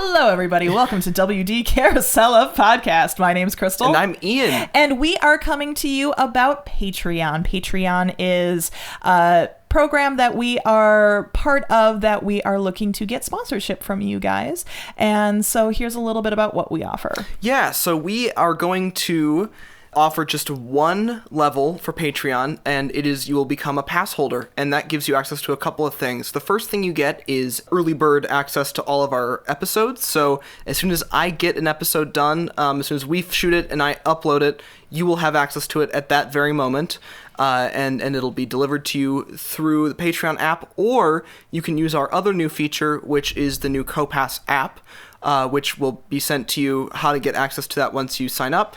Hello, everybody. Welcome to WD Carousel Podcast. My name's Crystal. And I'm Ian. And we are coming to you about Patreon. Patreon is a program that we are part of that we are looking to get sponsorship from you guys. And so here's a little bit about what we offer. Yeah, so we are going to offer just one level for Patreon, and it is you will become a pass holder, and that gives you access to a couple of things. The first thing you get is early bird access to all of our episodes. So as soon as I get an episode done, as soon as we shoot it and I upload it, you will have access to it at that very moment, and it'll be delivered to you through the Patreon app, or you can use our other new feature, which is the new CoPass app, which will be sent to you how to get access to that once you sign up.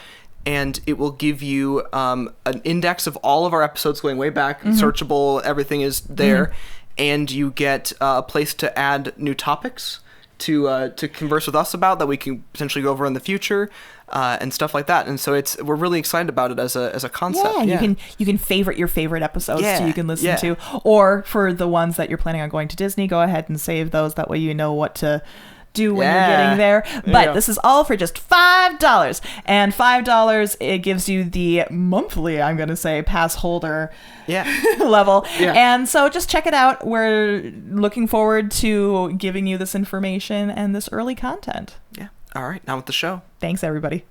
And it will give you an index of all of our episodes going way back, searchable, everything is there, and you get a place to add new topics to converse with us about that we can potentially go over in the future, and stuff like that. And so we're really excited about it as a concept. Yeah, you can favorite your favorite episodes so you can listen to, or for the ones that you're planning on going to Disney, go ahead and save those. That way you know what to do when you're getting there. But this is all for just $5, and $5 it gives you the monthly, I'm gonna say, pass holder level. And so just check it out. We're looking forward to giving you this information and this early content. All right, now with the show. Thanks, everybody.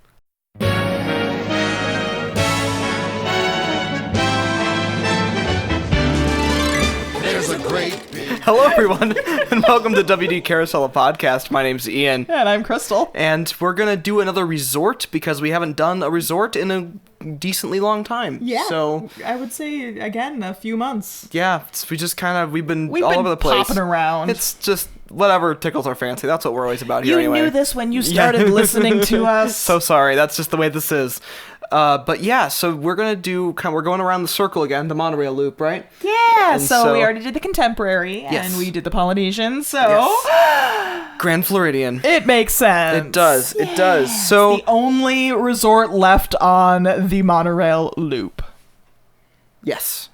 Hello, everyone, and welcome to WD Carousel Podcast. My name's Ian. And I'm Crystal. And we're going to do another resort because we haven't done a resort in a decently long time. Yeah. So I would say, again, a few months. Yeah, we've been all over the place. Popping around. It's just whatever tickles our fancy. That's what we're always about here anyway. You knew this when you started listening to us. So sorry. That's just the way this is. But yeah, so we're going to we're going around the circle again, the Monorail Loop, right? Yeah, so we already did the Contemporary, and we did the Polynesian, so... Grand Floridian. It makes sense. It does, it does. So it's the only resort left on the Monorail Loop. Yes.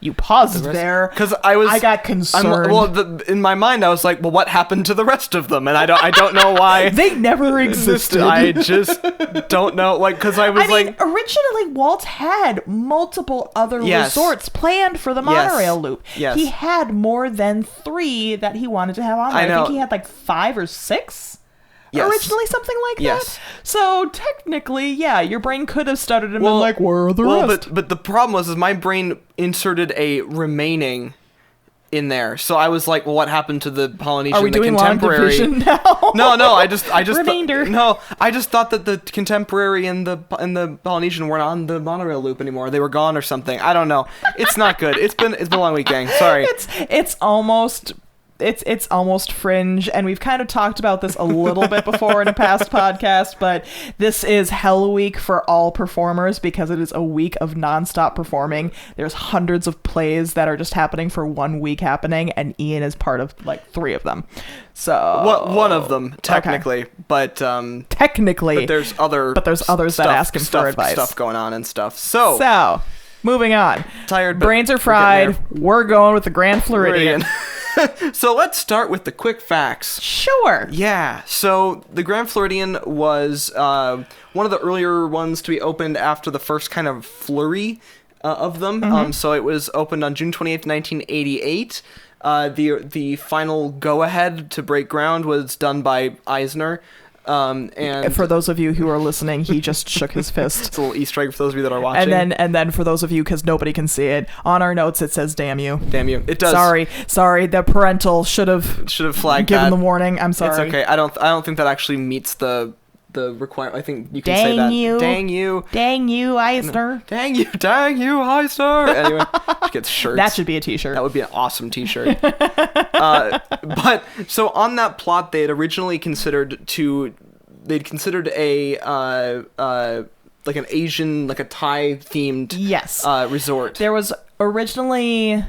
You paused there because I got concerned. In my mind, I was like, "Well, what happened to the rest of them?" And I don't know why they never existed. I just don't know. Like, because originally Walt had multiple other resorts planned for the Monorail Loop. Yes. He had more than 3 that he wanted to have on there. I think he had like 5 or 6. Originally, something like that. So technically, your brain could have started and been like, "Where are the rest?" But the problem was my brain inserted a remaining in there, so I was like, "Well, what happened to the Polynesian?" Are we doing Contemporary? Long Division now? No. I just remainder. I just thought that the Contemporary and the Polynesian weren't on the Monorail Loop anymore. They were gone or something. I don't know. It's not good. It's been a long week, gang. Sorry. It's almost fringe, and we've kind of talked about this a little bit before in a past podcast, but this is Hell Week for all performers because it is a week of nonstop performing. There's hundreds of plays that are just happening for 1 week happening, and Ian is part of like 3 of them. So one of them technically, but there's others that ask him for advice. Stuff going on and stuff. So moving on. Tired, but brains are fried. We're going with the Grand Floridian. So let's start with the quick facts. Sure. Yeah. So the Grand Floridian was one of the earlier ones to be opened after the first kind of flurry of them. So it was opened on June 28th, 1988. The final go-ahead to break ground was done by Eisner. And for those of you who are listening, he just shook his fist. It's a little Easter egg for those of you that are watching. And then for those of you, because nobody can see it, on our notes it says "damn you." Damn you. It does. Sorry. The parental should have flagged given that. the warning. I'm sorry. It's okay. I don't think that actually meets the requirement. I think you can say that. Dang you, Eisner. Dang you, Eisner. Anyway, she gets shirts. That should be a t-shirt. That would be an awesome t-shirt. But so on that plot, they had originally considered a like an Asian, like a Thai themed resort. There was originally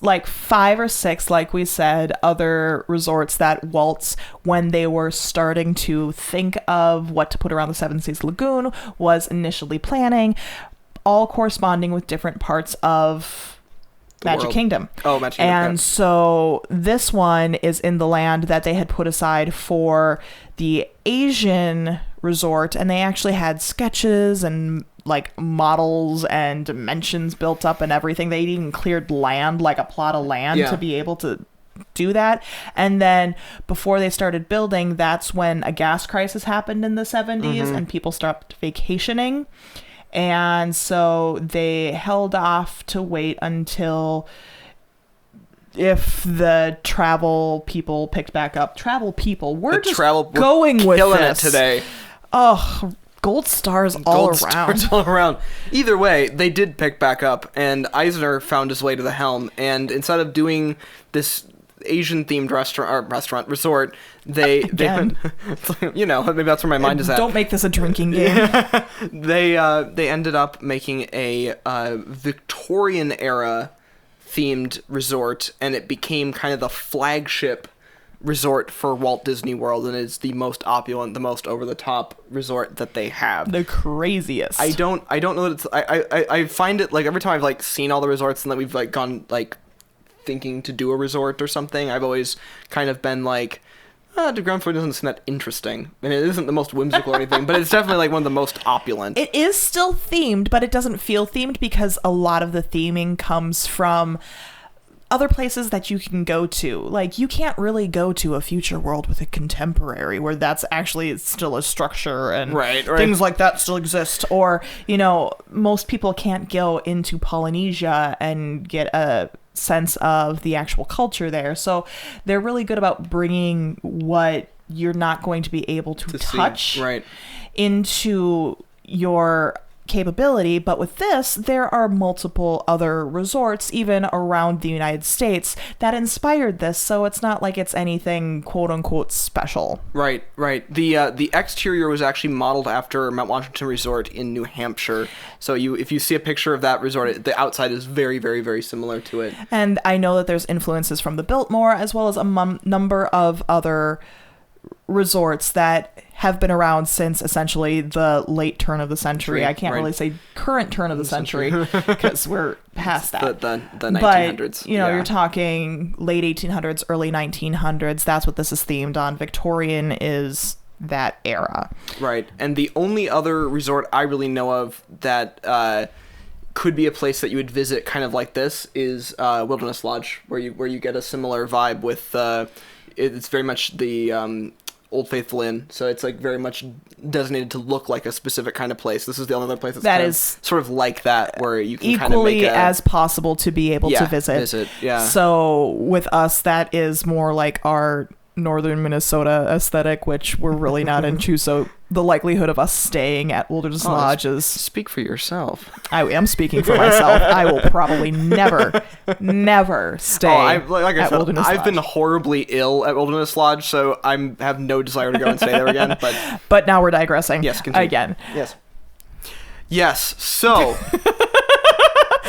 like 5 or 6, like we said, other resorts that Waltz, when they were starting to think of what to put around the Seven Seas Lagoon, was initially planning, all corresponding with different parts of Magic Kingdom. Oh, Magic Kingdom. And so this one is in the land that they had put aside for the Asian resort, and they actually had sketches and like models and dimensions built up and everything. They even cleared land, like a plot of land, to be able to do that. And then before they started building, that's when a gas crisis happened in the 70s and people stopped vacationing. And so they held off to wait until if the travel people picked back up. Travel people. We're just going with killing this it today. Oh, gold stars all around. Either way, they did pick back up, and Eisner found his way to the helm. And instead of doing this Asian-themed resort, they you know, maybe that's where my mind is at. Don't make this a drinking game. They ended up making a Victorian era themed resort, and it became kind of the flagship resort for Walt Disney World, and it's the most opulent, the most over-the-top resort that they have. The craziest. I don't know that it's I find it like every time I've like seen all the resorts and that we've like gone like thinking to do a resort or something, I've always kind of been like, the Grand Floridian doesn't seem that interesting. I mean, it isn't the most whimsical or anything, but it's definitely like one of the most opulent. It is still themed, but it doesn't feel themed because a lot of the theming comes from other places that you can go to. Like, you can't really go to a future world with a contemporary where that's actually still a structure and things like that still exist. Or, you know, most people can't go into Polynesia and get a sense of the actual culture there. So they're really good about bringing what you're not going to be able to touch into your capability. But with this, there are multiple other resorts even around the United States that inspired this, so it's not like it's anything quote unquote special. Right. The exterior was actually modeled after Mount Washington Resort in New Hampshire, so if you see a picture of that resort, the outside is very, very, very similar to it. And I know that there's influences from the Biltmore as well as a number of other resorts that have been around since essentially the late turn of the century. I can't really say current turn of the century because we're past that. The 1900s. But, you know, you're talking late 1800s, early 1900s. That's what this is themed on. Victorian is that era. Right. And the only other resort I really know of that could be a place that you would visit kind of like this is Wilderness Lodge, where you get a similar vibe with it's very much the Old Faithful Inn, so it's like very much designated to look like a specific kind of place. This is the only other place that is sort of like that, where you can kind of make equally as possible to be able to visit. Yeah. So with us, that is more like our northern Minnesota aesthetic, which we're really not into. So the likelihood of us staying at Wilderness Lodge is... Speak for yourself. I am speaking for myself. I will probably never stay at Wilderness Lodge. I've been horribly ill at Wilderness Lodge, so I have no desire to go and stay there again. But now we're digressing. Yes, continue. Again. Yes, so...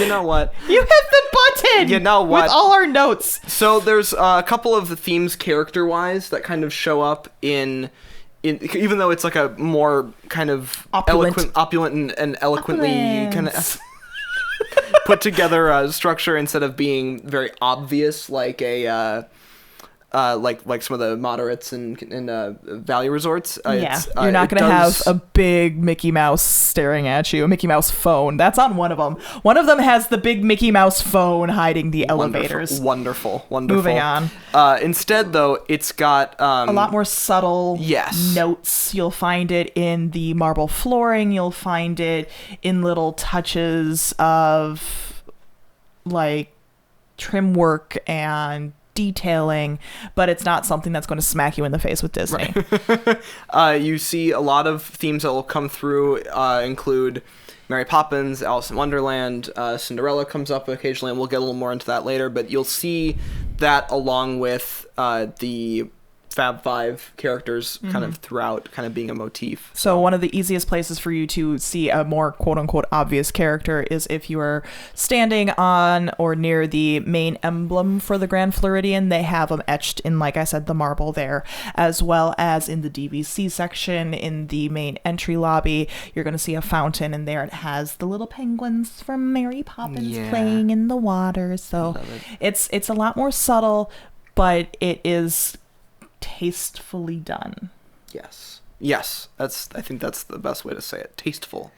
You know what? You hit the button! You know what? With all our notes. So there's a couple of the themes character-wise that kind of show up in even though it's like a more kind of opulent and eloquently kind of put together structure instead of being very obvious like a like some of the moderates and Valley resorts. You're not going to have a big Mickey Mouse staring at you, a Mickey Mouse phone. That's on one of them. One of them has the big Mickey Mouse phone hiding the elevators. Wonderful. Moving on. Instead, though, it's got a lot more subtle notes. You'll find it in the marble flooring. You'll find it in little touches of like trim work and detailing, but it's not something that's going to smack you in the face with Disney. Right. You see a lot of themes that will come through include Mary Poppins, Alice in Wonderland, Cinderella comes up occasionally, and we'll get a little more into that later, but you'll see that along with the Fab Five characters kind of throughout, kind of being a motif. So one of the easiest places for you to see a more quote-unquote obvious character is if you are standing on or near the main emblem for the Grand Floridian. They have them etched in, like I said, the marble there, as well as in the DVC section in the main entry lobby. You're going to see a fountain, and there it has the little penguins from Mary Poppins playing in the water. So it's a lot more subtle, but it is tastefully done. Yes, I think that's the best way to say it. Tasteful.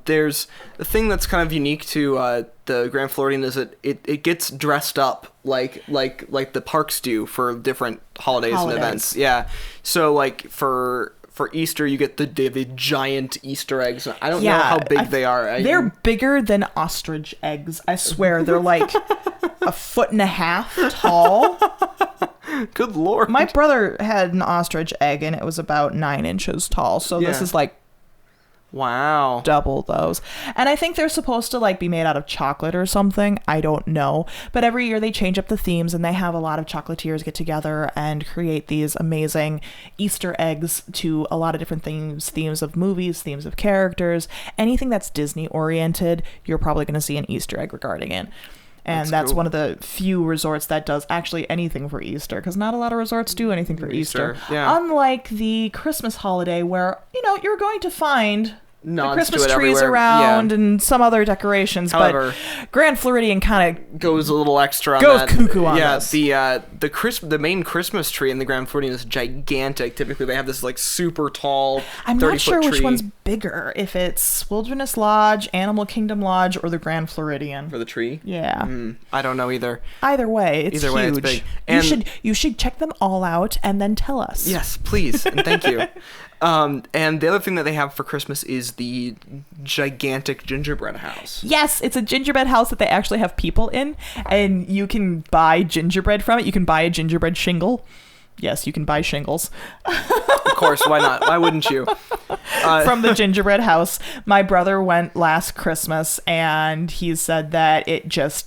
There's the thing that's kind of unique to the Grand Floridian is that it gets dressed up like the parks do for different holidays and events. Yeah. So like for Easter, you get the giant Easter eggs. I don't know how big they are. They're bigger than ostrich eggs. I swear, they're like 1.5 feet tall. Good Lord. My brother had an ostrich egg, and it was about 9 inches tall. So this is like wow, double those. And I think they're supposed to like be made out of chocolate or something. I don't know. But every year they change up the themes, and they have a lot of chocolatiers get together and create these amazing Easter eggs to a lot of different themes of movies, themes of characters. Anything that's Disney oriented, you're probably going to see an Easter egg regarding it. And that's cool. One of the few resorts that does actually anything for Easter, because not a lot of resorts do anything for Easter. Yeah. Unlike the Christmas holiday, where, you're going to find the Christmas trees everywhere. around and some other decorations. However, but Grand Floridian kind of goes a little extra on goes that. Cuckoo on this. The main Christmas tree in the Grand Floridian is gigantic. Typically they have this like super tall 30-foot I'm not sure tree. Which one's bigger, if it's Wilderness Lodge, Animal Kingdom Lodge, or the Grand Floridian. For the tree? Yeah. I don't know either. Either way, it's huge. It's big. And you should check them all out and then tell us. Yes, please, and thank you. And the other thing that they have for Christmas is the gigantic gingerbread house. Yes, it's a gingerbread house that they actually have people in, and you can buy gingerbread from it. You can buy a gingerbread shingle. Yes, you can buy shingles. Of course, why not? Why wouldn't you? From the gingerbread house. My brother went last Christmas, and he said that it just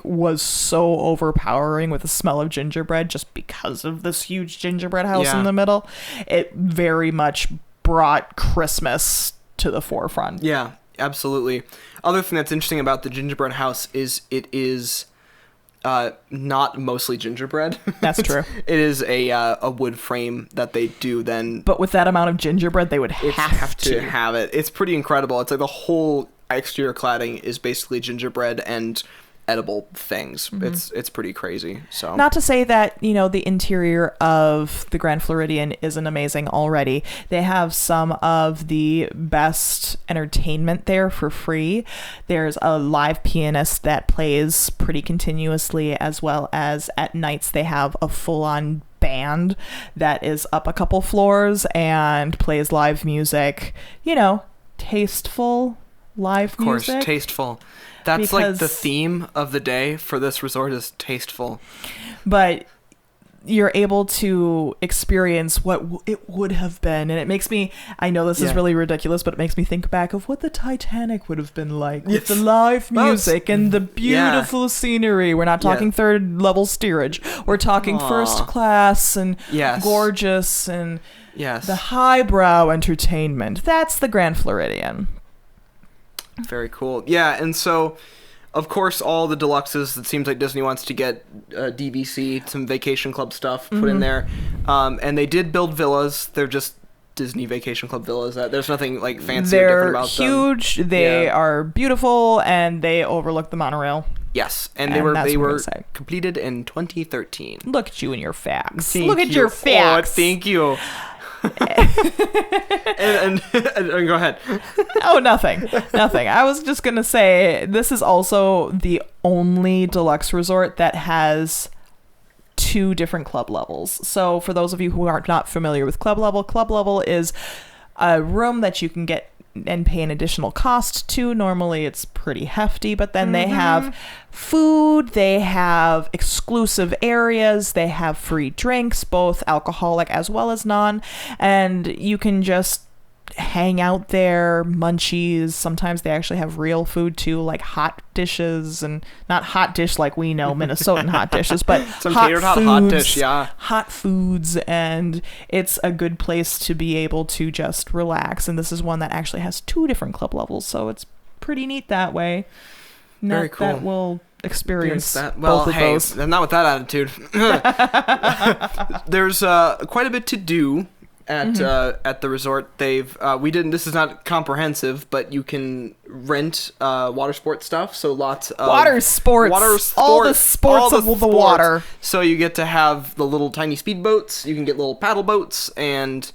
was so overpowering with the smell of gingerbread just because of this huge gingerbread house in the middle. It very much brought Christmas to the forefront. Yeah, absolutely. Other thing that's interesting about the gingerbread house is it is not mostly gingerbread. That's true. It is a wood frame that they do then. But with that amount of gingerbread, they would have to have it. It's pretty incredible. It's like the whole exterior cladding is basically gingerbread and edible things. It's pretty crazy. So not to say that the interior of the Grand Floridian isn't amazing already. They have some of the best entertainment there for free. There's a live pianist that plays pretty continuously, as well as at nights they have a full-on band that is up a couple floors and plays live music. Tasteful live music. Of course, tasteful. That's like the theme of the day for this resort is tasteful. But you're able to experience what it would have been. And it makes me, I know this is really ridiculous, but it makes me think back of what the Titanic would have been like with the live music and the beautiful scenery. We're not talking third level steerage. We're talking first class and gorgeous and the highbrow entertainment. That's the Grand Floridian. Very cool. Yeah, and so, of course, all the deluxes, it seems like Disney wants to get DVC, some Vacation Club stuff put in there. And they did build villas. They're just Disney Vacation Club villas. There's nothing like fancy or different about them. They're huge. They are beautiful, and they overlook the monorail. Yes, and they were completed in 2013. Look at you and your facts. Look at your facts. Oh, thank you. and go ahead. Oh, nothing. I was just gonna say this is also the only deluxe resort that has 2 different club levels. So for those of you who are not familiar with club level is a room that you can get and pay an additional cost to. Normally it's pretty hefty, but then they have food, they have exclusive areas, they have free drinks, both alcoholic as well as non, and you can just hang out there, munchies. Sometimes they actually have real food too, like hot dishes, and not hot dish like we know Minnesotan hot dishes, but some catered hot dish, yeah. Hot foods, and it's a good place to be able to just relax. And this is one that actually has 2 different club levels, so it's pretty neat that way. Very cool. That will experience that. Well, both of those. Not with that attitude. There's quite a bit to do at the resort. This is not comprehensive, but you can rent water sports stuff, so lots of water sports, all the sports of the water. So you get to have the little tiny speedboats, you can get little paddle boats, and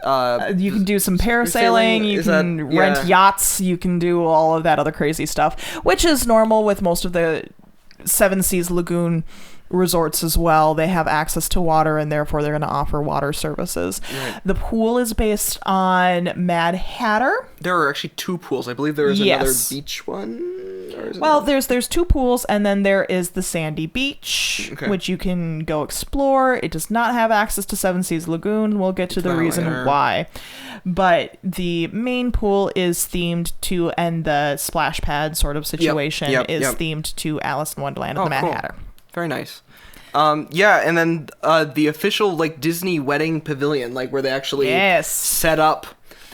you can do some parasailing, you can rent yachts, you can do all of that other crazy stuff, which is normal with most of the Seven Seas Lagoon resorts as well. They have access to water, and therefore they're going to offer water services. Right. The pool is based on Mad Hatter. There are actually 2 pools. I believe there is another beach one. Well, there's 2 pools, and then there is the Sandy Beach, which you can go explore. It does not have access to Seven Seas Lagoon. We'll get to the reason why. But the main pool is themed to, and the splash pad sort of situation is themed to Alice in Wonderland and the Mad Hatter. Very nice. And then the official Disney wedding pavilion, where they actually set up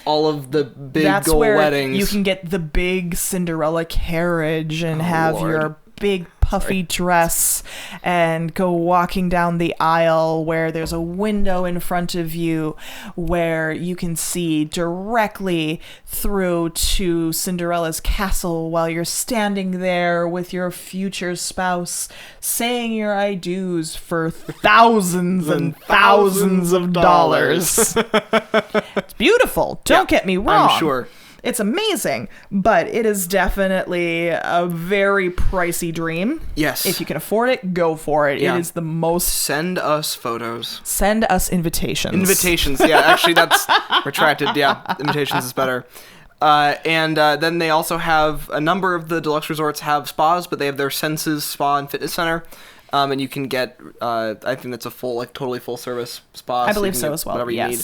all of the big gold weddings. You can get the big Cinderella carriage and your big puffy dress and go walking down the aisle where there's a window in front of you where you can see directly through to Cinderella's castle while you're standing there with your future spouse saying your I do's for thousands and thousands of dollars. It's beautiful. Don't get me wrong. I'm sure. It's amazing, but it is definitely a very pricey dream. Yes. If you can afford it, go for it. Yeah. It is the most... Send us photos. Send us invitations. Invitations, yeah. Actually, that's retracted. Yeah, invitations is better. And then they also have... A number of the deluxe resorts have spas, but they have their Senses Spa and Fitness Center. And you can get... I think that's a full, totally full service spa. I believe so as well, whatever you need.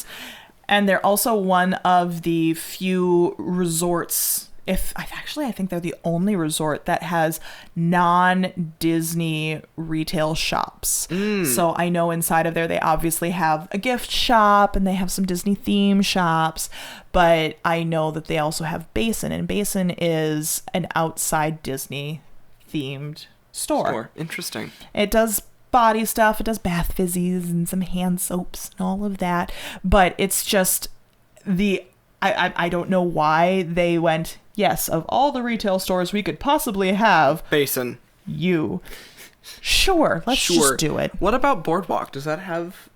And they're also one of the few resorts, I think they're the only resort that has non-Disney retail shops. So I know inside of there, they obviously have a gift shop and they have some Disney theme shops, but I know that they also have Basin, and Basin is an outside Disney themed store. Interesting. It does body stuff, it does bath fizzies and some hand soaps and all of that, but it's just I don't know why they went, yes, of all the retail stores we could possibly have, Basin, let's just do it. What about Boardwalk? Does that have...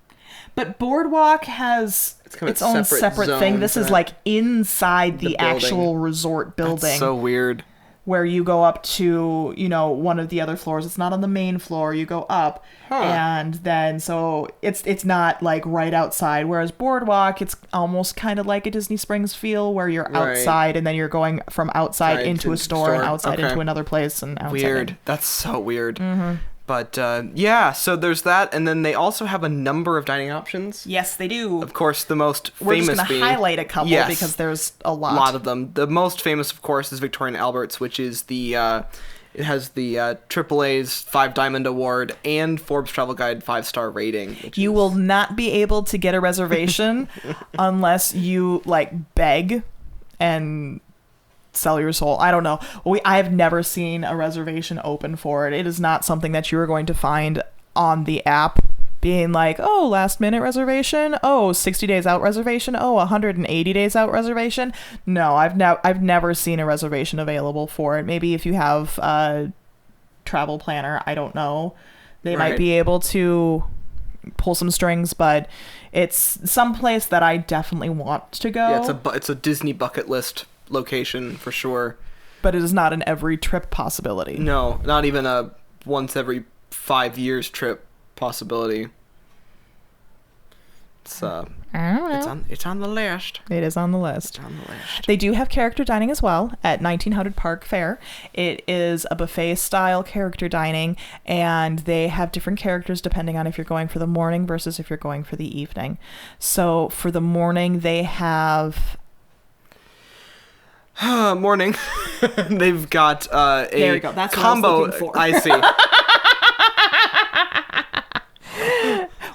But Boardwalk has its own separate thing. This is inside the actual resort building. That's so weird. Where you go up to, one of the other floors. It's not on the main floor. You go up, and then so it's not right outside. Whereas Boardwalk, it's almost kind of like a Disney Springs feel, where you're outside and then you're going from outside into a store and outside into another place and outside. Weird. That's so weird. Mm-hmm. But so there's that, and then they also have a number of dining options. Yes, they do. Of course, the most famous We're just going to highlight a couple because there's a lot. A lot of them. The most famous, of course, is Victorian Albert's, which is it has the AAA's 5 Diamond Award and Forbes Travel Guide 5-star rating. You will not be able to get a reservation unless you beg and sell your soul. I don't know. I have never seen a reservation open for it. It is not something that you are going to find on the app being last minute reservation, 60 days out reservation, 180 days out reservation. No, I've never seen a reservation available for it. Maybe if you have a travel planner, I don't know. They might be able to pull some strings, but it's someplace that I definitely want to go. Yeah, it's a Disney bucket list location for sure, but it is not an every trip possibility. No, not even a once every 5 years trip possibility. It's I don't know. It's on the list. It is on the list. They do have character dining as well at 1900 Park Fair. It is a buffet style character dining, and they have different characters depending on if you're going for the morning versus if you're going for the evening. So for the morning, they have Morning. They've got there we go. That's combo. what I was looking for. I see.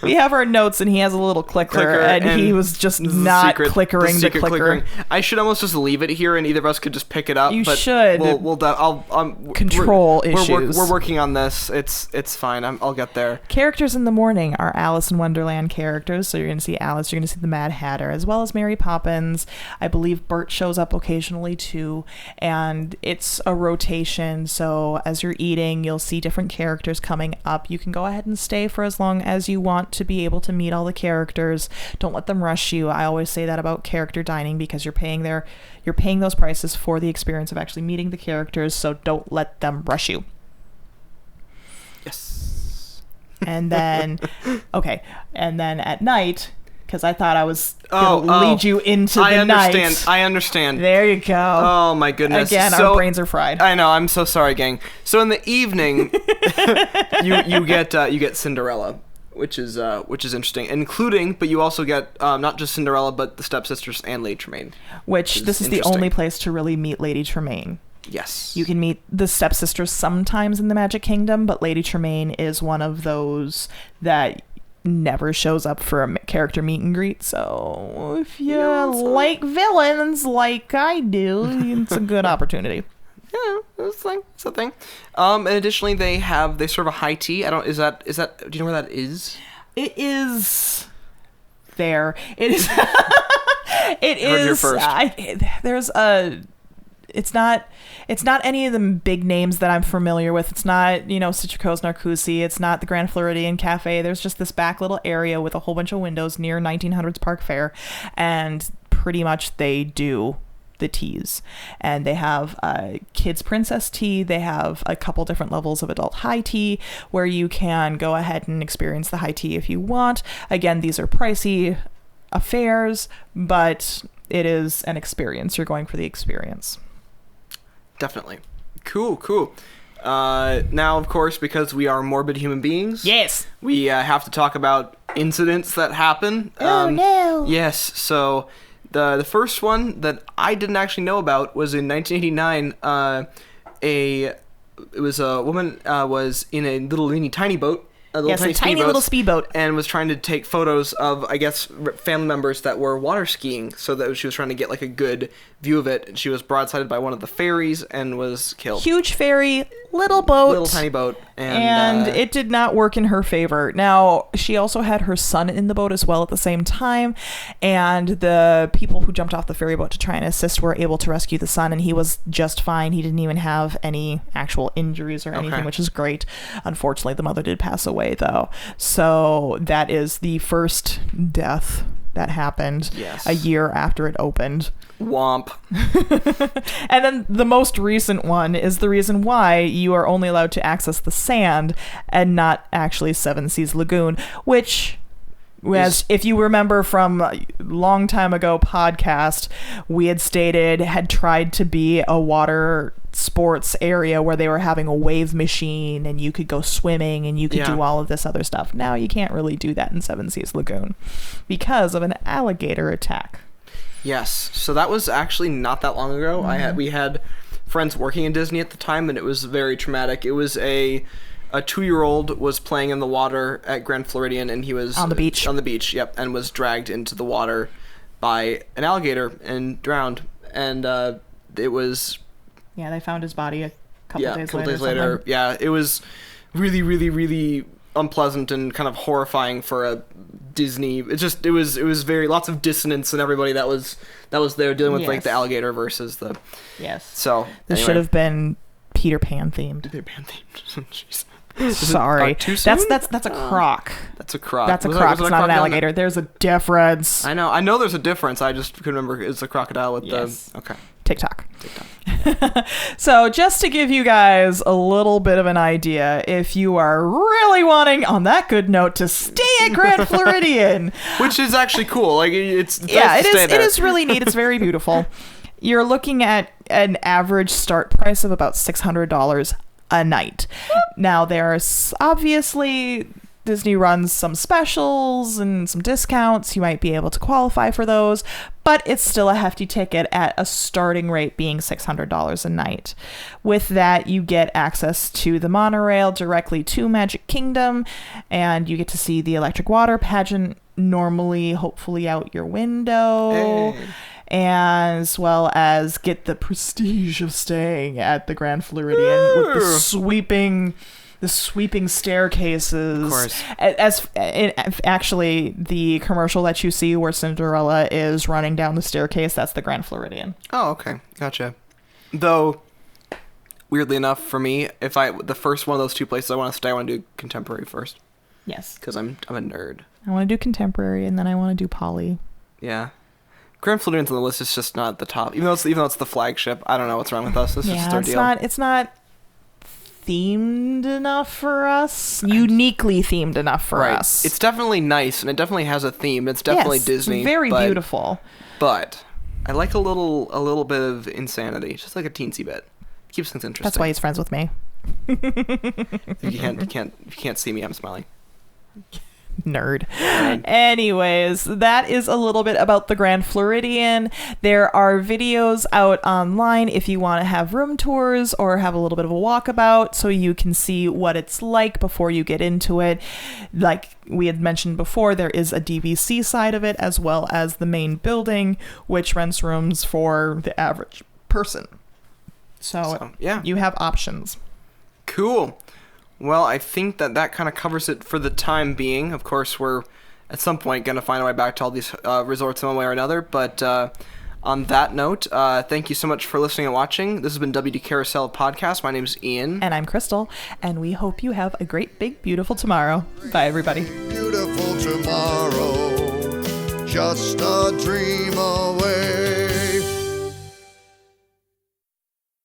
We have our notes, and he has a little clicker and he was just not clickering the clicker. I should almost just leave it here, and either of us could just pick it up. You should. Control issues. We're working on this. It's fine. I'll get there. Characters in the morning are Alice in Wonderland characters. So you're going to see Alice. You're going to see the Mad Hatter, as well as Mary Poppins. I believe Bert shows up occasionally too, and it's a rotation. So as you're eating, you'll see different characters coming up. You can go ahead and stay for as long as you want to be able to meet all the characters. Don't let them rush you. I always say that about character dining, because you're paying those prices for the experience of actually meeting the characters, so don't let them rush you. Yes. And then at night, because I thought I was going to lead you into the night. I understand. There you go. Oh my goodness. Again, our brains are fried. I know. I'm so sorry, gang. So in the evening, you get Cinderella, which is interesting, but you also get not just Cinderella, but the stepsisters and Lady Tremaine. Which this is the only place to really meet Lady Tremaine. Yes. You can meet the stepsisters sometimes in the Magic Kingdom, but Lady Tremaine is one of those that never shows up for a character meet and greet. So if you like villains like I do, it's a good opportunity. Yeah, it's a thing. And additionally, they serve a high tea. Do you know where that is? It is there. It is. It Heard is. First. It's not any of the big names that I'm familiar with. It's not, Citrico's Narcoosea. It's not the Grand Floridian Cafe. There's just this back little area with a whole bunch of windows near 1900s Park Fair, and pretty much they do the teas, and they have kids princess tea. They have a couple different levels of adult high tea where you can go ahead and experience the high tea if you want. Again, these are pricey affairs, but it is an experience. You're going for the experience. Definitely. Cool. Now, of course, because we are morbid human beings, yes, we have to talk about incidents that happen. No. Yes, so the first one that I didn't actually know about was in 1989. It was a woman was in a little tiny boat. A tiny little speedboat. And was trying to take photos of, I guess, family members that were water skiing, so that she was trying to get, like, a good view of it. And she was broadsided by one of the ferries and was killed. Huge ferry, little boat. Little tiny boat. And it did not work in her favor. Now, she also had her son in the boat as well at the same time. And the people who jumped off the ferry boat to try and assist were able to rescue the son, and he was just fine. He didn't even have any actual injuries or anything, which is great. Unfortunately, the mother did pass away, though. So that is the first death that happened a year after it opened. Womp. And then the most recent one is the reason why you are only allowed to access the sand and not actually Seven Seas Lagoon, which, as if you remember from a long time ago podcast, we had stated had tried to be a water sports area where they were having a wave machine and you could go swimming and you could do all of this other stuff. Now you can't really do that in Seven Seas Lagoon because of an alligator attack. Yes, so that was actually not that long ago. Mm-hmm. We had friends working in Disney at the time, and it was very traumatic. It was a 2-year-old was playing in the water at Grand Floridian, and he was on the beach. On the beach, yep, and was dragged into the water by an alligator and drowned. And it was they found his body a couple days later. Yeah, it was really, really, really unpleasant and kind of horrifying for a Disney. It was very lots of dissonance and everybody that was there dealing with like the alligator versus the So this should have been Peter Pan themed. Jeez. Sorry, that's a croc. That's a croc. That's a croc. It's not an alligator. There's a difference. I know. There's a difference. I just couldn't remember. It's a crocodile with the okay. TikTok. So just to give you guys a little bit of an idea, if you are really wanting, on that good note, to stay at Grand Floridian, which is actually cool. Like it is really neat. It's very beautiful. You're looking at an average start price of about $600 a night. Now there's obviously Disney runs some specials and some discounts. You might be able to qualify for those, but it's still a hefty ticket at a starting rate being $600 a night. With that, you get access to the monorail directly to Magic Kingdom, and you get to see the electric water pageant normally, hopefully out your window. Hey. As well as get the prestige of staying at the Grand Floridian with the sweeping staircases. Of course. Actually, the commercial that you see where Cinderella is running down the staircase, that's the Grand Floridian. Oh, okay. Gotcha. Though, weirdly enough, for me, the first one of those two places I want to stay, I want to do Contemporary first. Yes. Because I'm a nerd. I want to do Contemporary, and then I want to do Poly. Yeah. Grand Floridian's on the list is just not at the top. Even though it's the flagship, I don't know what's wrong with us. This is just our deal. It's not themed enough for us. Uniquely themed enough for us. It's definitely nice, and it definitely has a theme. It's definitely Disney. Very beautiful. But I like a little bit of insanity, just like a teensy bit. Keeps things interesting. That's why he's friends with me. If you can't see me, I'm smiling. Nerd. Anyways, that is a little bit about the Grand Floridian. There are videos out online if you want to have room tours or have a little bit of a walkabout so you can see what it's like before you get into it. Like we had mentioned before, there is a DVC side of it as well as the main building, which rents rooms for the average person. So yeah, you have options. Cool. Well, I think that kind of covers it for the time being. Of course, we're at some point going to find our way back to all these resorts in one way or another. But on that note, thank you so much for listening and watching. This has been WD Carousel Podcast. My name is Ian. And I'm Crystal. And we hope you have a great, big, beautiful tomorrow. Bye, everybody. Beautiful tomorrow, just a dream away.